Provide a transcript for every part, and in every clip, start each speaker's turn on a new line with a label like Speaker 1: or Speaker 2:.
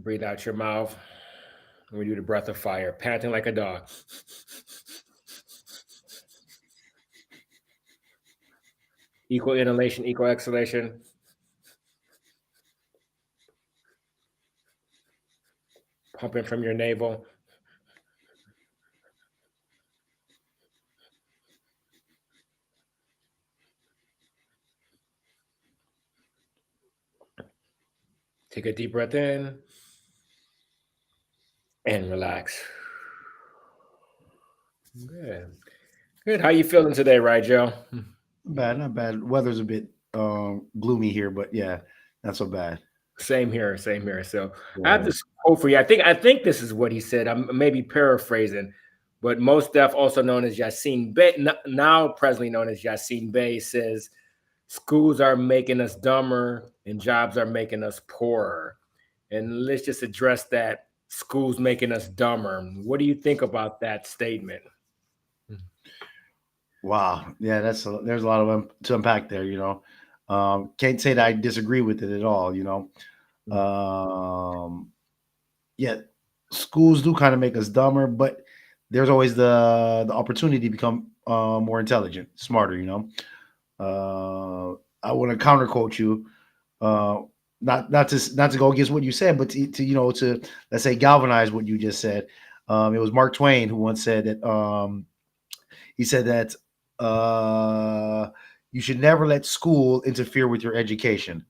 Speaker 1: Breathe out your mouth. And we do the breath of fire, panting like a dog. Equal inhalation, equal exhalation. Pumping from your navel. Take a deep breath in and relax. Good. Good. How you feeling today, right, Joe?
Speaker 2: Bad, not bad. Weather's a bit gloomy here, but yeah, not so bad.
Speaker 1: Same here. Same here. So I have
Speaker 2: Yeah.
Speaker 1: this quote for you. I think this is what he said. I'm maybe paraphrasing, but Most Def, also known as Yassine Bey, now presently known as Yassine Bey, says, "Schools are making us dumber, and jobs are making us poorer." And let's just address that. Schools making us dumber. What do you think about that statement?
Speaker 2: Wow. Yeah, there's a lot of to unpack there. Can't say that I disagree with it at all. Um, yeah, schools do kind of make us dumber, but there's always the opportunity to become more intelligent, smarter. I want to counter quote you. Uh, not to go against what you said, but to let's say galvanize what you just said. It was Mark Twain who once said that. He said that you should never let school interfere with your education.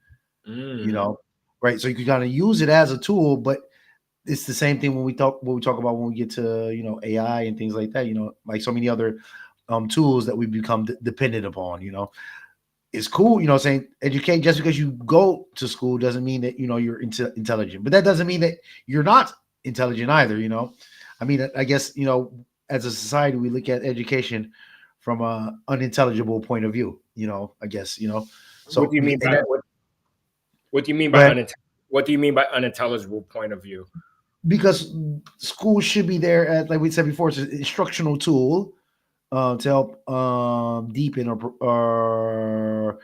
Speaker 2: You
Speaker 1: Mm.
Speaker 2: know, right? So you can kind of use it as a tool, but it's the same thing when we talk about when we get to AI and things like that. Like so many other tools that we become dependent upon. It's cool, saying educate just because you go to school doesn't mean that you're intelligent, but that doesn't mean that you're not intelligent either. I mean, I guess as a society we look at education from a unintelligible point of view. I guess
Speaker 1: What
Speaker 2: so.
Speaker 1: do you mean
Speaker 2: And
Speaker 1: by what do you mean
Speaker 2: go
Speaker 1: by
Speaker 2: ahead.
Speaker 1: what do you mean by unintelligible point of view?
Speaker 2: Because school should be there, as like we said before, it's an instructional tool to help deepen our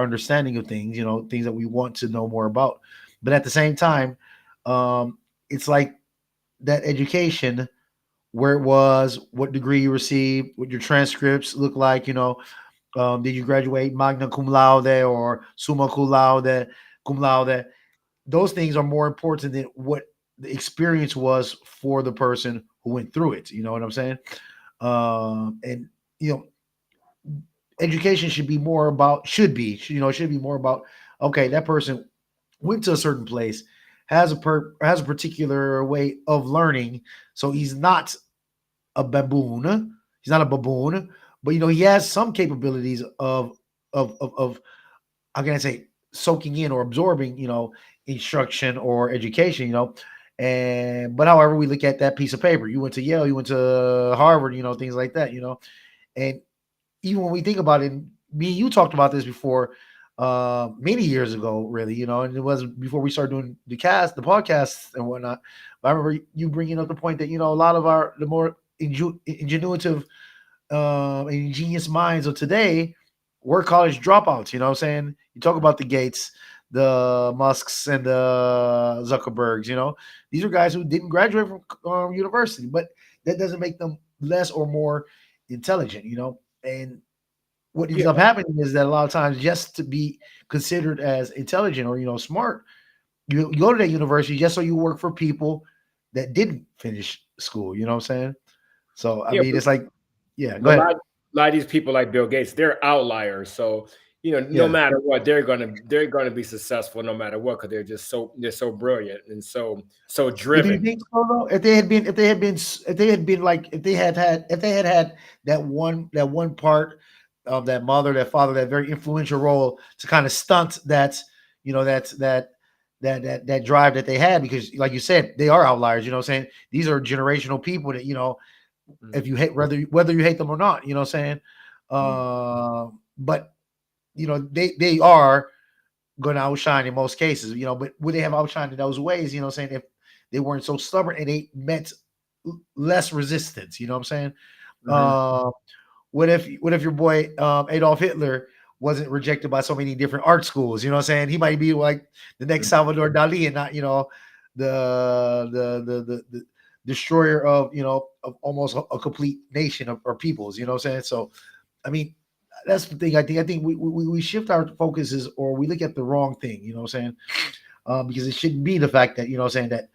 Speaker 2: understanding of things, things that we want to know more about. But at the same time, it's like that education, where it was, what degree you received, what your transcripts look like, did you graduate magna cum laude or summa cum laude? Those things are more important than what the experience was for the person who went through it. You know what I'm saying? And you know, education should be more about, okay, that person went to a certain place, has a particular way of learning, so he's not a baboon. He's not a baboon, but he has some capabilities of how can I say, soaking in or absorbing, instruction or education, And but however we look at that piece of paper, you went to Yale, you went to Harvard, things like that, And even when we think about it, me and you talked about this before, many years ago, really, and it was before we started doing the podcasts and whatnot. But I remember you bringing up the point that a lot of the more ingenuitive, ingenious minds of today were college dropouts. You know what I'm saying? You talk about the Gates, the Musks, and the Zuckerbergs. These are guys who didn't graduate from university, but that doesn't make them less or more intelligent. And what ends
Speaker 1: Yeah,
Speaker 2: up happening is that a lot of times, just to be considered as intelligent or smart, you go to that university just so you work for people that didn't finish school. You know what I'm saying? So I
Speaker 1: yeah,
Speaker 2: mean, it's like, yeah. Go
Speaker 1: but
Speaker 2: ahead.
Speaker 1: a lot of these people like Bill Gates, they're outliers. So no
Speaker 2: Yeah.
Speaker 1: matter what, they're gonna be successful no matter what because they're so brilliant and so
Speaker 2: But do you
Speaker 1: driven.
Speaker 2: think so though? If they had had that one part of that mother, that father, that very influential role to kind of stunt that drive that they had, because like you said, they are outliers. You know what I'm saying? These are generational people that if
Speaker 1: Mm,
Speaker 2: you hate, whether you hate them or not, you know what I'm saying?
Speaker 1: mm.
Speaker 2: But they are going to outshine in most cases, but would they have outshined in those ways, what I'm saying, if they weren't so stubborn and they met less resistance, you know what I'm saying?
Speaker 1: Mhm.
Speaker 2: Uh, what if your boy Adolf Hitler wasn't rejected by so many different art schools, you know what I'm saying? He might be like the next
Speaker 1: Mm.
Speaker 2: Salvador Dali and not, the destroyer of, of almost a complete nation of, or peoples. You know what I'm saying? So, I mean, that's the thing. I think we shift our focuses, or we look at the wrong thing. You know what I'm saying? Because it shouldn't be the fact that, saying that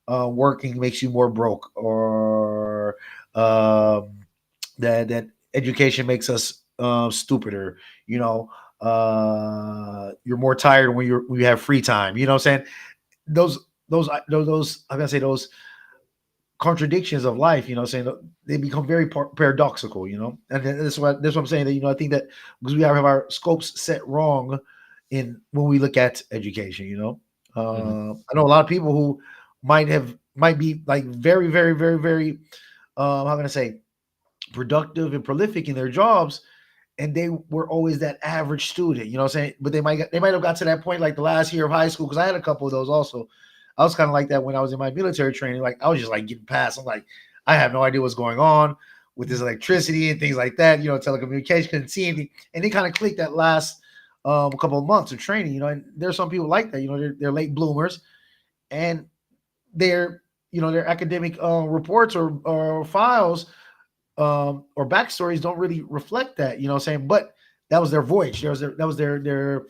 Speaker 2: working makes you more broke, or that education makes us stupider. You're more tired when you have free time. You know what I'm saying? Those I'm gonna say those contradictions of life. Saying they become very paradoxical. And that's what I'm saying. That I think that because we have our scopes set wrong in when we look at education. I know a lot of people who might be like very, very, very, very how can I say, productive and prolific in their jobs, and they were always that average student. You know what I'm saying? But they might have got to that point like the last year of high school, because I had a couple of those also. I was kind of like that when I was in my military training. Like I was just like getting past. I'm like, I have no idea what's going on with this electricity and things like that. Telecommunication, couldn't see anything, and they kind of clicked that last couple of months of training. And there's some people like that. They're late bloomers, and their academic reports or files or backstories don't really reflect that. You know what I'm saying? But that was their voice. That was their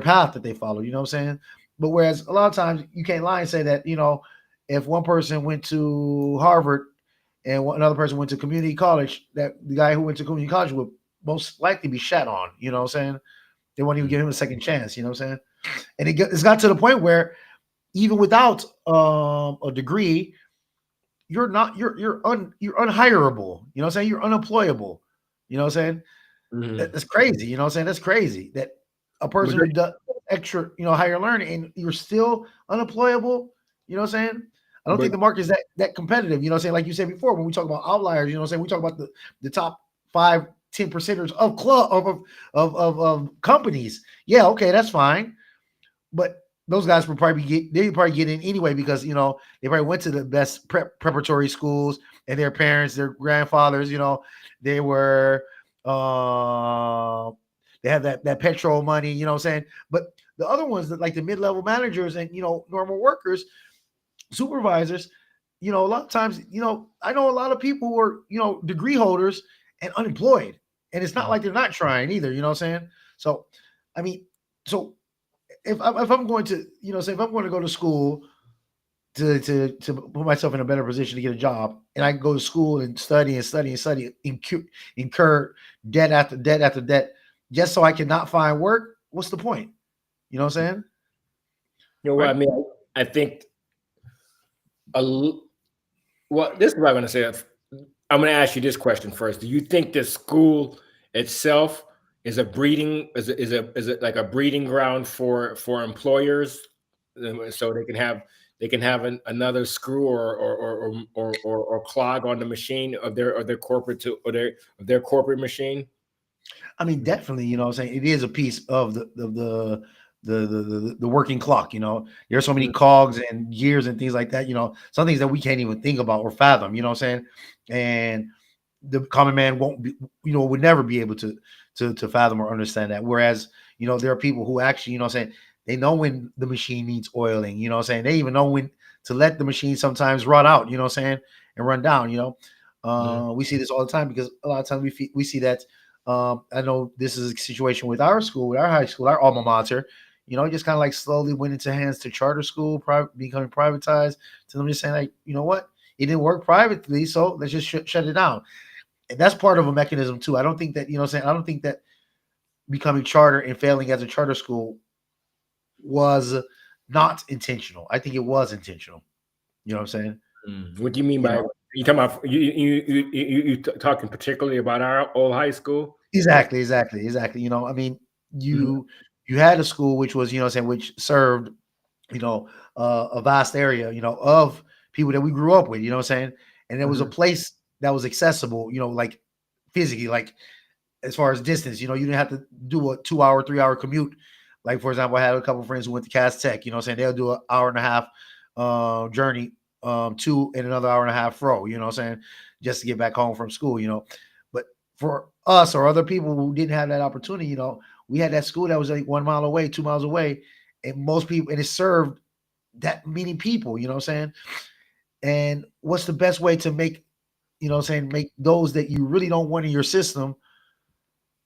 Speaker 2: path that they followed. You know what I'm saying? But whereas a lot of times you can't lie and say that, if one person went to Harvard and another person went to community college, that the guy who went to community college would most likely be shat on. You know what I'm saying? They won't even give him a second chance. You know what I'm saying? And it's got to the point where even without a degree, you're unhireable. You know what I'm saying? You're unemployable. You know what I'm saying? That's crazy. You know what I'm saying? That's crazy that a person who does extra, higher learning, and you're still unemployable. You know what I'm saying? I don't think the market is that competitive. You know what I'm saying? Like you said before, when we talk about outliers, you know what I'm saying? We talk about the top 5-10% of companies. Yeah, okay, that's fine. But those guys would probably get in anyway, because they probably went to the best preparatory schools, and their parents, their grandfathers, they were they have that petrol money, you know what I'm saying? But the other ones, that like the mid-level managers and normal workers, supervisors, a lot of times, I know a lot of people who are degree holders and unemployed, and it's not like they're not trying either. You know what I'm saying? So, I mean, if I'm going to, say if I'm going to go to school to put myself in a better position to get a job, and I go to school and study and study and study, incur debt after debt after debt, just so I cannot find work, what's the point? You know what I'm saying?
Speaker 1: What I mean? I think this is what I'm going to say. I'm going to ask you this question first. Do you think the school itself is a breeding is it like a breeding ground for employers, so they can have another screw or clog on the machine of their corporate their corporate machine?
Speaker 2: I mean, definitely, you know what I'm saying? It is a piece of the working clock. There's so many cogs and gears and things like that, some things that we can't even think about or fathom, you know what I'm saying? And the common man won't be, would never be able to fathom or understand that. Whereas, there are people who actually, what I'm saying, they know when the machine needs oiling, what I'm saying? They even know when to let the machine sometimes run out, what I'm saying, and run down, We see this all the time, because a lot of times we see that. I know this is a situation with our school, with our high school, our alma mater, it just kind of like slowly went into hands to charter school, becoming privatized. So I'm just saying, like, you know what? It didn't work privately, so let's just shut it down. And that's part of a mechanism too. I don't think that, I don't think that becoming charter and failing as a charter school was not intentional. I think it was intentional. You know what I'm saying?
Speaker 1: What do you mean by you talking about you talking particularly about our old high school?
Speaker 2: Exactly. I mean, you had a school which was, which served, a vast area, of people that we grew up with, you know what I'm saying? And there was a place that was accessible, like physically, like as far as distance, you didn't have to do a 2-hour, 3-hour commute. Like, for example, I had a couple of friends who went to Cass Tech, you know what I'm saying? They'll do an hour and a half journey to and another hour and a half fro, you know what I'm saying? Just to get back home from school, But for us or other people who didn't have that opportunity, we had that school that was like 1 mile away, 2 miles away, and most people, and it served that many people, you know what I'm saying? And what's the best way to make, you know what I'm saying, make those that you really don't want in your system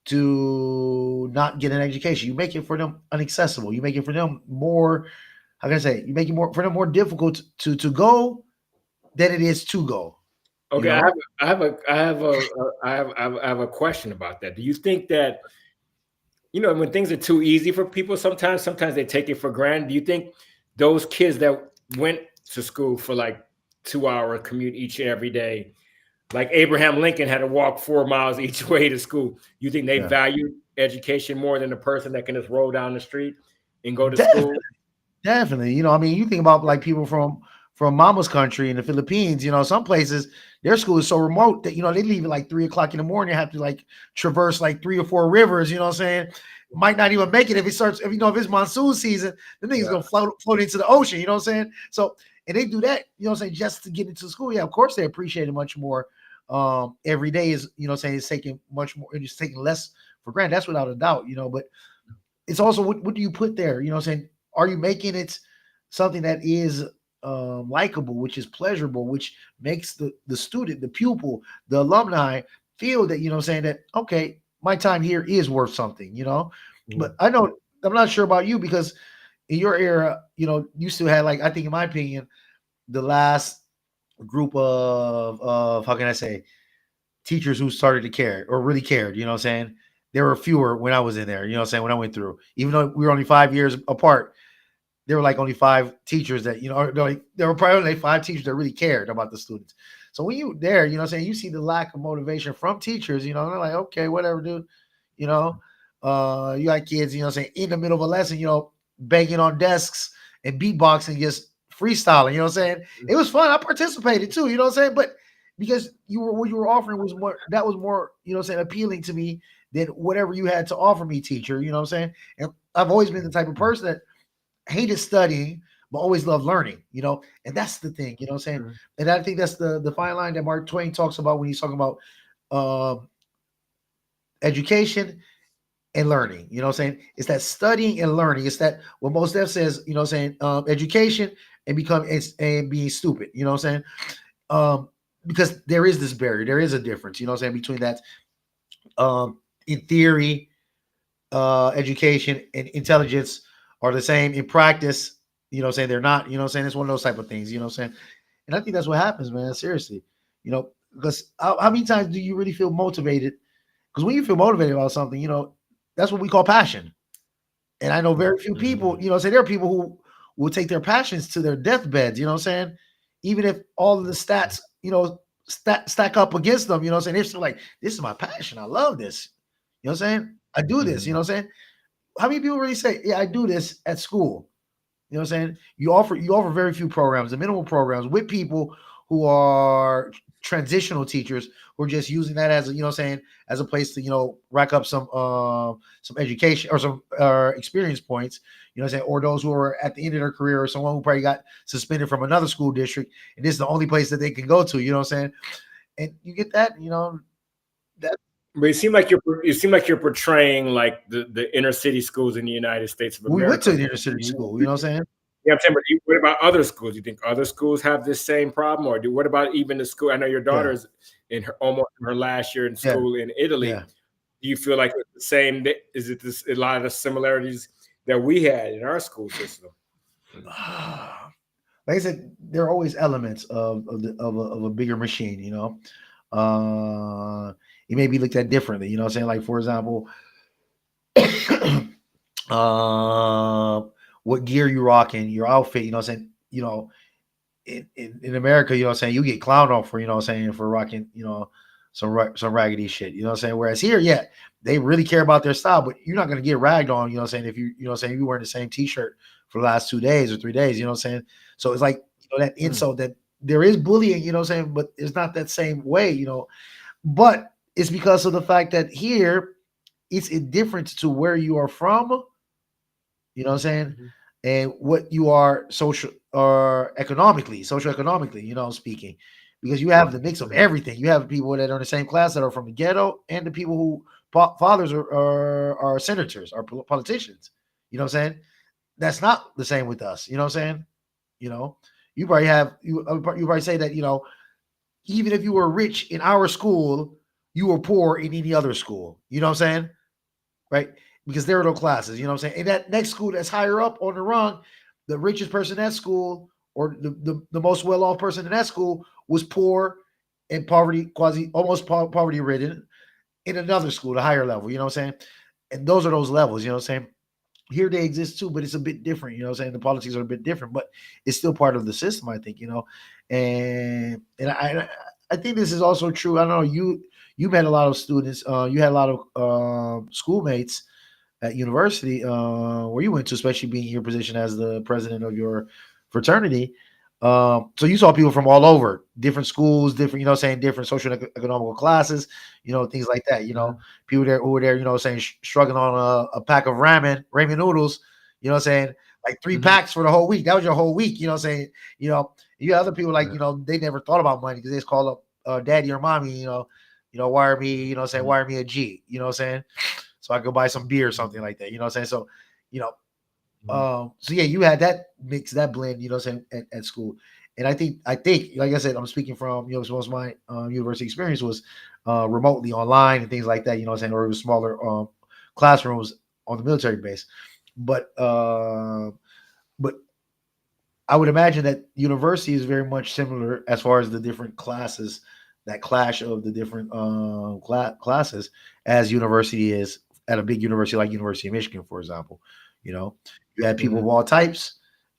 Speaker 2: to not get an education? You make it for them inaccessible. You make it for them more, how can I say, you make it more for them more difficult to go than it is to go. You
Speaker 1: Okay,
Speaker 2: know?
Speaker 1: I have a question about that. Do you think that, when things are too easy for people, sometimes they take it for granted? Do you think those kids that went to school for like 2 hour commute each and every day, like Abraham Lincoln had to walk 4 miles each way to school, you think they
Speaker 2: Yeah.
Speaker 1: value education more than the person that can just roll down the street and go to
Speaker 2: Definitely.
Speaker 1: school?
Speaker 2: Definitely. You know, I mean, you think about like people from mama's country in the Philippines, you know, some places their school is so remote that, you know, they leave at like 3 o'clock in the morning, have to like traverse like 3 or 4 rivers, you know what I'm saying? Might not even make it if it starts, if if it's monsoon season, the thing's
Speaker 1: Yeah.
Speaker 2: gonna float into the ocean, you know what I'm saying? So and they do that, you know what I'm saying, just to get into school. Yeah, of course they appreciate it much more. Every day is, you know what I'm saying, it's taking much more, it's taking less for granted. That's without a doubt, you know, but it's also what do you put there? You know what I'm saying? Are you making it something that is likable, which is pleasurable, which makes the student, the pupil, the alumni feel that, you know what I'm saying, that okay, my time here is worth something, you know? But I know I'm not sure about you because in your era, you know, you still had like, I think in my opinion, the last group of how can I say, teachers who started to care or really cared, you know what I'm saying? There were fewer when I was in there, you know what I'm saying, when I went through. Even though we were only 5 years apart, there were like only 5 teachers that, you know, or like, there were probably only 5 teachers that really cared about the students. So when you there, you know what I'm saying, you see the lack of motivation from teachers, you know, they're like, okay, whatever, dude. You know, you got kids, you know what I'm saying, in the middle of a lesson, you know, banging on desks and beatboxing, just freestyling, you know what I'm saying? It was fun. I participated too, you know what I'm saying? But because what you were offering was more, that was more, you know what I'm saying, appealing to me than whatever you had to offer me, teacher, you know what I'm saying? And I've always been the type of person that hated studying, but always loved learning, you know, and that's the thing, you know what I'm saying?
Speaker 1: Mhm.
Speaker 2: And I think that's the fine line that Mark Twain talks about when he's talking about um, education and learning, you know what I'm saying? It's that studying and learning. It's that what most Def says, you know what I'm saying? Education and being stupid, you know what I'm saying? Because there is this barrier, there is a difference, you know what I'm saying, between that in theory, education and intelligence are the same in practice. You know what I'm saying? They're not, you know what I'm saying? It's one of those type of things, you know what I'm saying? And I think that's what happens, man. Seriously. You know, because how many times do you really feel motivated? Because when you feel motivated about something, you know, that's what we call passion. And I know very few people, you know, say there are people who will take their passions to their deathbeds, you know what I'm saying? Even if all of the stats, you know, stack up against them, you know what I'm saying? They're still like, this is my passion. I love this. You know what I'm saying? I do this, you know what I'm saying? How many people really say, yeah, I do this at school? You know what I'm saying? You offer very few programs, the minimal programs with people who are transitional teachers who are just using that as a, you know what I'm saying, as a place to, you know, rack up some education or some experience points, you know what I'm saying, or those who are at the end of their career or someone who probably got suspended from another school district and this is the only place that they can go to, you know what I'm saying? And you get that, you know, that
Speaker 1: But it seem like you're portraying like the inner city schools in the United States of
Speaker 2: we went to
Speaker 1: America.
Speaker 2: the inner city school, you know what I'm saying?
Speaker 1: Yeah, I'm saying, but what about other schools? Do you think other schools have this same problem, or what about even the school? I know your
Speaker 2: Yeah,
Speaker 1: daughter's in almost her last year in
Speaker 2: yeah,
Speaker 1: school in Italy.
Speaker 2: yeah.
Speaker 1: Do you feel like it's the same? Is it a lot of the similarities that we had in our school system?
Speaker 2: Like I said, there are always elements of a bigger machine, you know. It may be looked at differently, you know what I'm saying? Like, for example, uh, what gear you rocking, your outfit, you know what I'm saying? You know, in America, you know what I'm saying, you get clowned on for, you know what I'm saying, for rocking, you know, some raggedy shit, you know what I'm saying? Whereas here, yeah, they really care about their style, but you're not gonna get ragged on, you know what I'm saying, if you know what I'm saying, you wearing the same t-shirt for the last 2 days or 3 days, you know what I'm saying? So it's like, you know, that insult that there is bullying, you know what I'm saying, but it's not that same way, you know. But it's because of the fact that here it's indifferent to where you are from, you know what I'm saying?
Speaker 1: Mhm.
Speaker 2: And what you are social or economically, social economically, you know, speaking. Because you have the mix of everything. You have people that are in the same class that are from the ghetto and the people who fathers are senators or politicians. You know what I'm saying? That's not the same with us. You know what I'm saying? You know, you probably have you probably say that, even if you were rich in our school, you were poor in any other school. You know what I'm saying? Right? Because there are no classes. You know what I'm saying? And that next school that's higher up on the rung, the richest person in that school or the most well off person in that school was poor and poverty, quasi almost poverty ridden in another school, the higher level. You know what I'm saying? And those are those levels. You know what I'm saying? Here they exist too, but it's a bit different. You know what I'm saying? The politics are a bit different, but it's still part of the system, I think, and I think this is also true. I don't know, you met a lot of students, you had a lot of schoolmates at university where you went to, especially being in your position as the president of your fraternity. So you saw people from all over, different schools, different, saying different social and economical classes, things like that. People there who were there, saying struggling on a pack of ramen noodles, saying like 3 packs for the whole week. That was your whole week, saying, you have other people like, they never thought about money because they just call up daddy or mommy, wire me, wire me a G, saying, so I go buy some beer or something like that, saying? So, so yeah, you had that mix, that blend, saying at school. And I think, like I said, I'm speaking from, most of my university experience was remotely online and things like that, saying, or it was smaller classrooms on the military base. But I would imagine that university is very much similar as far as the different classes, that clash of the different classes, as university is at a big university like University of Michigan, for example. You had people of all types.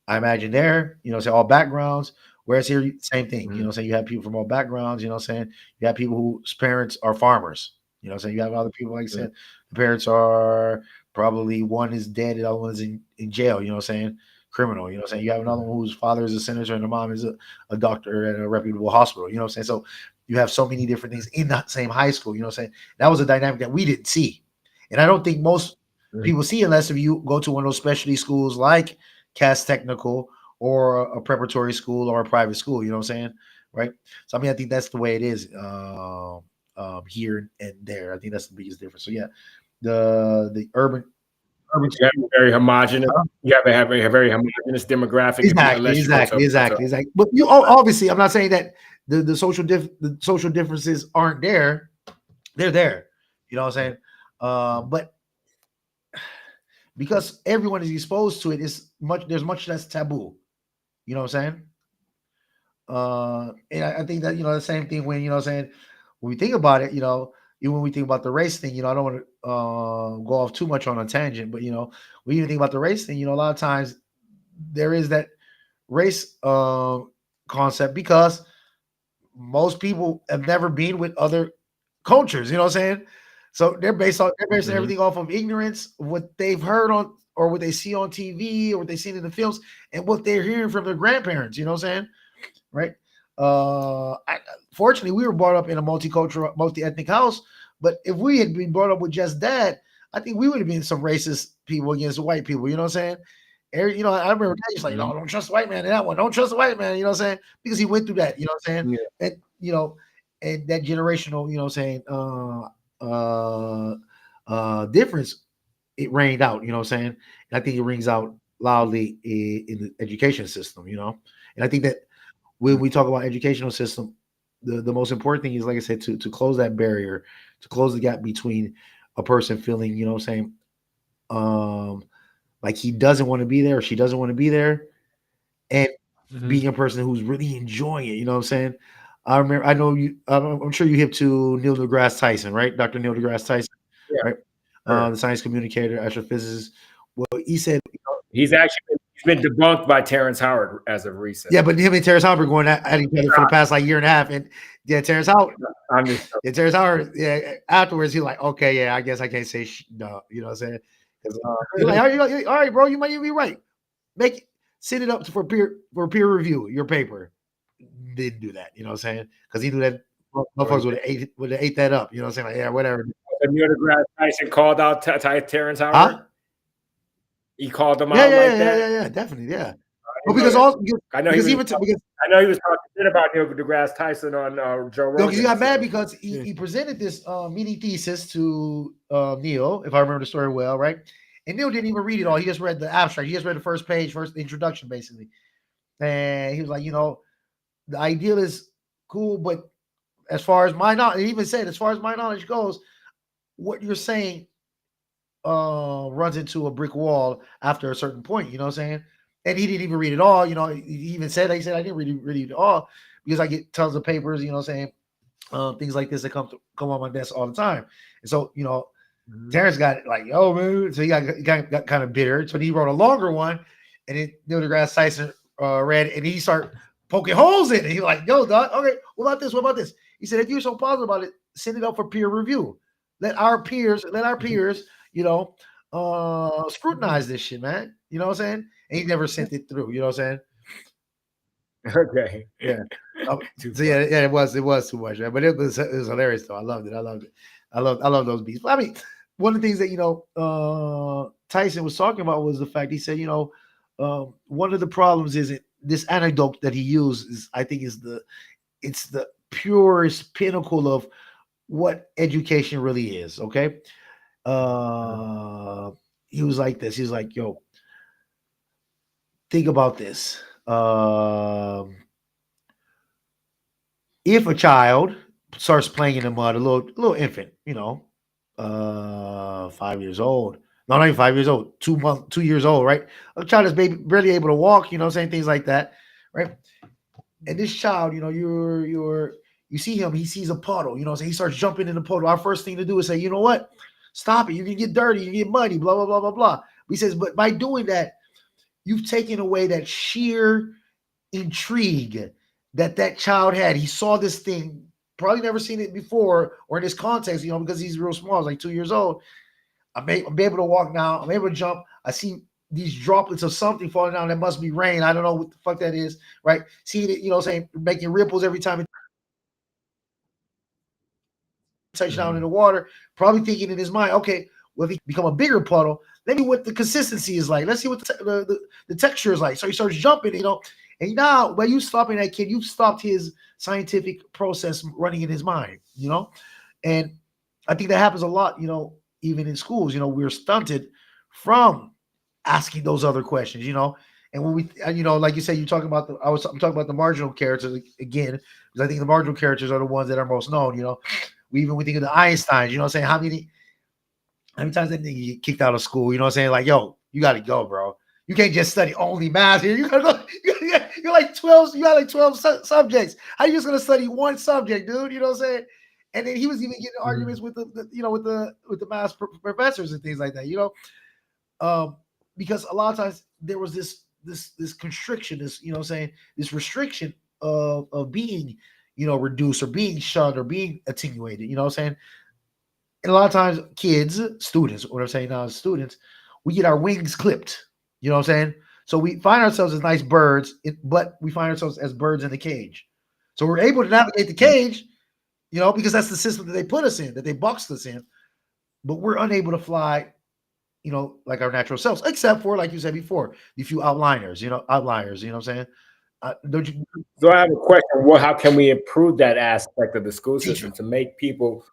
Speaker 2: I imagine there, say all backgrounds. Whereas here, same thing. You have people from all backgrounds. You have people whose parents are farmers. You have other people, like I said, the parents are probably, one is dead, the other one is in jail. Criminal. You have another one whose father is a senator and the mom is a doctor at a reputable hospital. So you have so many different things in that same high school. That was a dynamic that we didn't see, and I don't think most people see, unless if you go to one of those specialty schools like Cass Technical or a preparatory school or a private school. Right? So I think that's the way it is here and there. I think that's the biggest difference. So yeah, the urban
Speaker 1: very homogenous. You have a very homogenous demographic.
Speaker 2: Exactly. But obviously, I'm not saying that the social differences aren't there. They're there. You know what I'm saying? But because everyone is exposed to it, there's much less taboo. You know what I'm saying? And I think that, the same thing when, when we think about it, even when we think about the race thing, I don't want to go off too much on a tangent, but, when you think about the race thing, a lot of times there is that race concept because most people have never been with other cultures, you know what I'm saying? So they're basing everything off of ignorance, what they've heard on, or what they see on TV, or what they've seen in the films, and what they're hearing from their grandparents, you know what I'm saying? Right? Fortunately, we were brought up in a multicultural, multi-ethnic house, but if we had been brought up with just that, I think we would have been some racist people against white people, you know what I'm saying? I remember Daddy's like, no, don't trust the white man in that one. Don't trust the white man, you know what I'm saying? Because he went through that, you know what I'm saying? Yeah. And, and that generational, you know what I'm saying, difference, it rained out, you know what I'm saying? And I think it rings out loudly in the education system, and I think that when we talk about educational system, the most important thing is, like I said, to close that barrier, to close the gap between a person feeling, you know what I'm saying, like he doesn't want to be there or she doesn't want to be there, and being a person who's really enjoying it, you know what I'm saying? I know you, I'm sure you hip to Neil deGrasse Tyson, right? Dr. Neil deGrasse Tyson, right? The science communicator, astrophysicist. Well, he said
Speaker 1: he's been debunked by Terrence Howard as of recent.
Speaker 2: Yeah, but him and Terrence Howard going at each other for the past year and a half, and Terrence Howard. Terrence Howard. Yeah, afterwards he's like, okay, yeah, I guess I can't say no. You know what I'm saying? He's like, all right, bro, you might even be right. Send it up for peer review your paper. Didn't do that. You know what I'm saying? Because he knew that motherfuckers would have ate that up. You know what I'm saying? Like, yeah, whatever.
Speaker 1: Neil deGrasse Tyson called out Terrence Howard. Huh? He called them out like that.
Speaker 2: Yeah, definitely, yeah. Well,
Speaker 1: I know he was talking shit about Neil deGrasse Tyson on Joe Rogan.
Speaker 2: No, because he got mad because he presented this mini thesis to Neil, if I remember the story well, right? And Neil didn't even read it all. He just read the abstract. He just read the first page, first introduction, basically. And he was like, the ideal is cool, but as far as my knowledge, he even said, as far as my knowledge goes, what you're saying runs into a brick wall after a certain point. You know what I'm saying? And he didn't even read it all. He even said, he said, I didn't really read it all because I get tons of papers. You know what I'm saying? Things like this that come on my desk all the time. And so, Terrence got it like, yo, man. So he got kind of bitter. So he wrote a longer one, and then Neil deGrasse Tyson read, and he started poking holes in it. He's like, yo, dog, okay, what about this? What about this? He said, if you're so positive about it, send it up for peer review. Let our peers, scrutinize this shit, man. You know what I'm saying? And he never sent it through. You know what I'm saying?
Speaker 1: Okay.
Speaker 2: Yeah. So yeah, it was too much, man. But it was hilarious though. I loved it. I love those beats. I mean, one of the things that Tyson was talking about was the fact he said, one of the problems is this anecdote that he used is, I think, it's the purest pinnacle of what education really is. Okay. He was like this. He's like, yo, think about this. If a child starts playing in the mud, a little infant, 5 years old. No, not even 5 years old, 2 years old, right? A child is barely able to walk, saying things like that, right? And this child, you see him, he sees a puddle, so he starts jumping in the puddle. Our first thing to do is say, you know what? Stop it. You can get dirty, you can get muddy, blah, blah, blah, blah, blah. He says, but by doing that, you've taken away that sheer intrigue that child had. He saw this thing, probably never seen it before or in this context, because he's real small, he's like 2 years old. I'm able to walk now. I'm able to jump. I see these droplets of something falling down. That must be rain. I don't know what the fuck that is, right? See it, saying, making ripples every time it touches down in the water. Probably thinking in his mind, okay, well, if he become a bigger puddle, let me what the consistency is like. Let's see what the texture is like. So he starts jumping, and now by you stopping that kid, you've stopped his scientific process running in his mind, and I think that happens a lot, even in schools. We're stunted from asking those other questions, and when we, like you said, I'm talking about the marginal characters again, because I think the marginal characters are the ones that are most known. We think of the Einsteins, saying how many times that nigga get kicked out of school, saying like, yo, you got to go, bro. You can't just study only math here. You gotta go. You're like 12. You got like 12 subjects. How are you just gonna study one subject, dude? You know what I'm saying? And then he was even getting arguments with the math professors and things like that. Because a lot of times there was this constriction, this restriction of being, reduced or being shunned or being attenuated. You know what I'm saying? And a lot of times, students, what I'm saying now is students, we get our wings clipped. You know what I'm saying? So we find ourselves as nice birds, but we find ourselves as birds in the cage. So we're able to navigate the cage, because that's the system that they put us in, that they boxed us in. But we're unable to fly, like our natural selves, except for, like you said before, the few outliers, outliers. You know what I'm saying? Don't you?
Speaker 1: So I have a question. Well, how can we improve that aspect of the school system to make people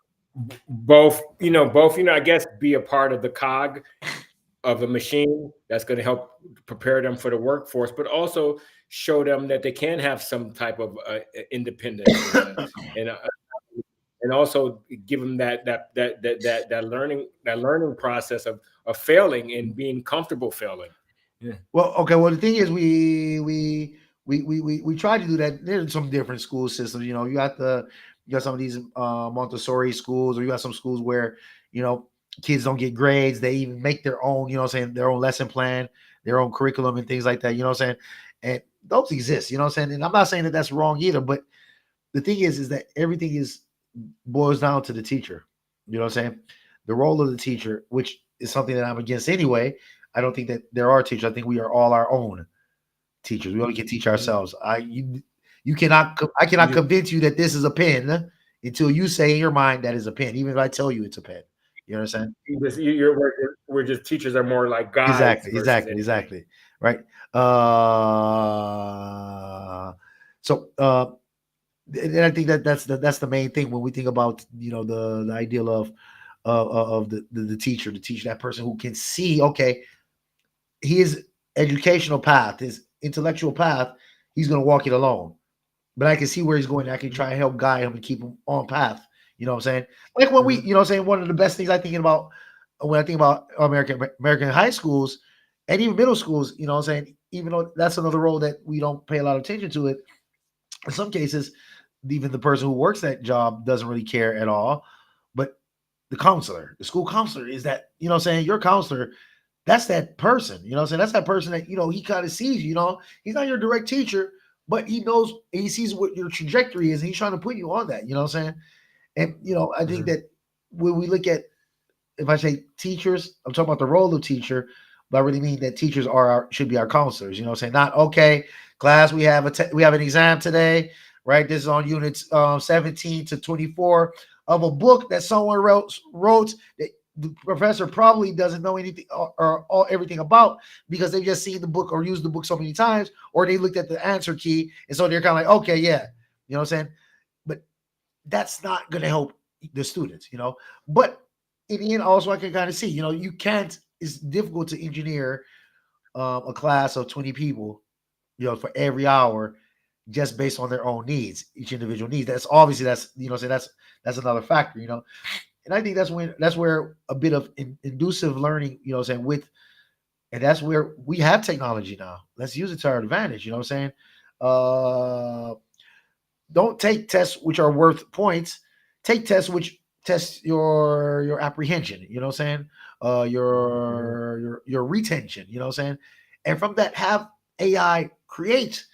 Speaker 1: both, I guess, be a part of the cog of a machine that's going to help prepare them for the workforce, but also show them that they can have some type of independence and also give them that learning process of failing and being comfortable failing.
Speaker 2: Yeah. Well, okay. Well, the thing is, we try to do that. There's some different school systems. You got some of these Montessori schools, or you got some schools where kids don't get grades. They even make their own, their own lesson plan, their own curriculum and things like that. You know what I'm saying? And those exist. You know what I'm saying? And I'm not saying that that's wrong either. But the thing is that everything boils down to the teacher. You know what I'm saying? The role of the teacher, which is something that I'm against anyway. I don't think that there are teachers. I think we are all our own teachers. We only can teach ourselves. I cannot convince you that this is a pen until you say in your mind that is a pen, even if I tell you it's a pen. You understand?
Speaker 1: We're just teachers are more like guides.
Speaker 2: Exactly. Right. And I think that's the main thing when we think about the ideal of the teacher, to teach that person who can see, okay, his educational path, his intellectual path he's going to walk it alone. But I can see where he's going. I can try and help guide him and keep him on path. You know what I'm saying? Like when we, you know what I'm saying, one of the best things I thinking about when I think about American high schools and even middle schools, you know what I'm saying, even though that's another role that we don't pay a lot of attention to it, in some cases, even the person who works that job doesn't really care at all. But the counselor, the school counselor is that, you know what I'm saying, your counselor, that's that person, you know what I'm saying? That's that person that, you know, he kind of sees, you know, he's not your direct teacher, but he knows, he sees what your trajectory is, and he's trying to put you on that, you know what I'm saying? And, you know, I think that when we look at, if I say teachers, I'm talking about the role of teacher, but I really mean that teachers should be our counselors, you know what I'm saying? Not, okay, class, we have an exam today, right? This is on units 17 to 24 of a book that someone wrote that the professor probably doesn't know anything or everything about, because they've just seen the book or used the book so many times, or they looked at the answer key, and so they're kind of like, okay, yeah, you know what I'm saying? But that's not going to help the students, you know? But in the end, also, I can kind of see, you know, it's difficult to engineer a class of 20 people, you know, for every hour, just based on their own needs, each individual needs. That's obviously, you know, so that's another factor, you know. And I think that's where a bit of inducive learning, you know what I'm saying, and that's where we have technology now. Let's use it to our advantage, you know what I'm saying? Don't take tests which are worth points. Take tests which test your apprehension, you know what I'm saying? Your retention, you know what I'm saying? And from that, have AI create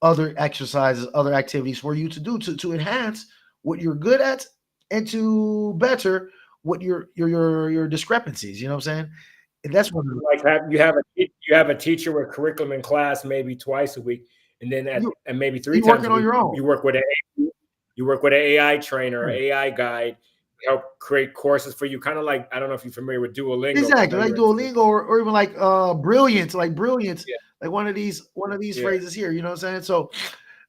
Speaker 2: other exercises, other activities for you to do to enhance what you're good at and to better what your discrepancies, you know what I'm saying? And that's what
Speaker 1: like you have a teacher with curriculum in class maybe twice a week, and then and maybe 3
Speaker 2: you're
Speaker 1: times
Speaker 2: working
Speaker 1: a week,
Speaker 2: on your own.
Speaker 1: you work with an AI trainer or AI guide, help create courses for you, kind of like, I don't know if you're familiar with Duolingo.
Speaker 2: Exactly, like Duolingo or even like Brilliant, like one of these phrases here, you know what I'm saying? So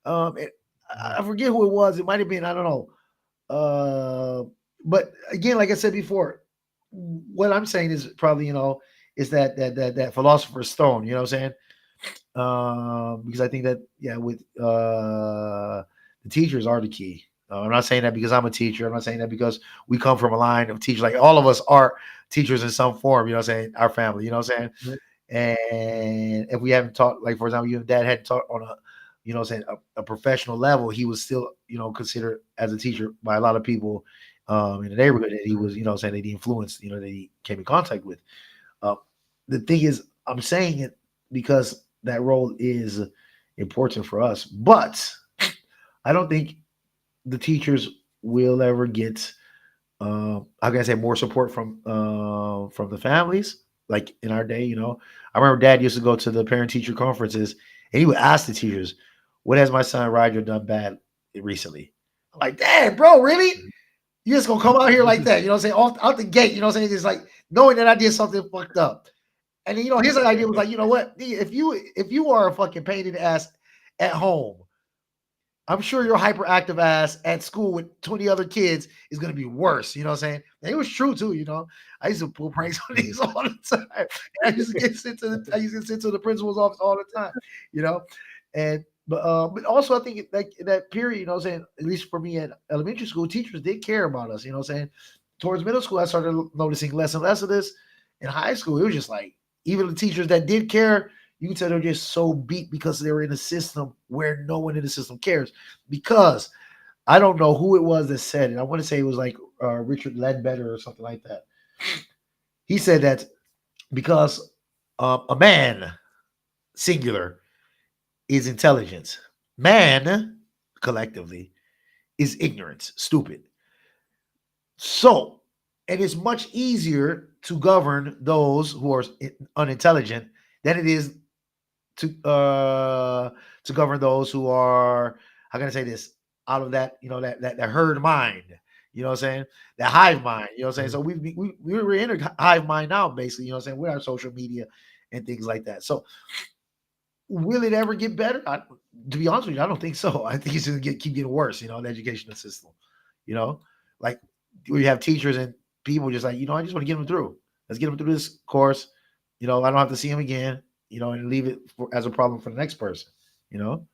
Speaker 2: I forget who it was. It might have been, I don't know. But again, like I said before, what I'm saying is probably, you know, is that philosopher's stone, you know what I'm saying? Because I think that, yeah, with the teachers are the key. I'm not saying that because I'm a teacher. I'm not saying that because we come from a line of teachers. Like, all of us are teachers in some form, you know what I'm saying? Our family, you know what I'm saying? And if we haven't taught, like, for example, your dad hadn't taught on a, you know what I'm saying, a professional level, he was still, you know, considered as a teacher by a lot of people in the neighborhood that he was, you know what I'm saying, that he influenced, you know, that he came in contact with. The thing is, I'm saying it because that role is important for us, but I don't think the teachers will ever get, how can I say, more support from the families. Like in our day, you know, I remember Dad used to go to the parent teacher conferences, and he would ask the teachers, "What has my son Roger done bad recently?" I'm like, "Dad, bro, really? You just gonna come out here like that?" You know what I'm saying? Out the gate, you know what I'm saying? Just like knowing that I did something fucked up. And then, you know, his idea was like, you know what? If you are a fucking pain in the ass at home, I'm sure your hyperactive ass at school with 20 other kids is going to be worse. You know what I'm saying? And it was true too. You know, I used to pull pranks on these all the time. I used to get sent to the principal's office all the time. You know, and but also I think like that period, you know what I'm saying, at least for me at elementary school, teachers did care about us. You know what I'm saying? Towards middle school, I started noticing less and less of this. In high school, it was just like, even the teachers that did care, you can tell they're just so beat because they were in a system where no one in the system cares. Because I don't know who it was that said it. I want to say it was like Richard Ledbetter or something like that. He said that because a man, singular, is intelligence. Man, collectively, is ignorance, stupid. So, it is much easier to govern those who are unintelligent than it is to govern those who are, how can I say this, out of that, you know, that herd mind, you know what I'm saying, that hive mind, you know what I'm saying. So we're in a hive mind now, basically, you know what I'm saying, with our social media and things like that. So will it ever get better? To be honest with you, I don't think so. I think it's going to keep getting worse, you know, the educational system, you know, like we have teachers and people just like, you know, I just want to get them through. Let's get them through this course. You know, I don't have to see them again, you know, and leave it as a problem for the next person, you know?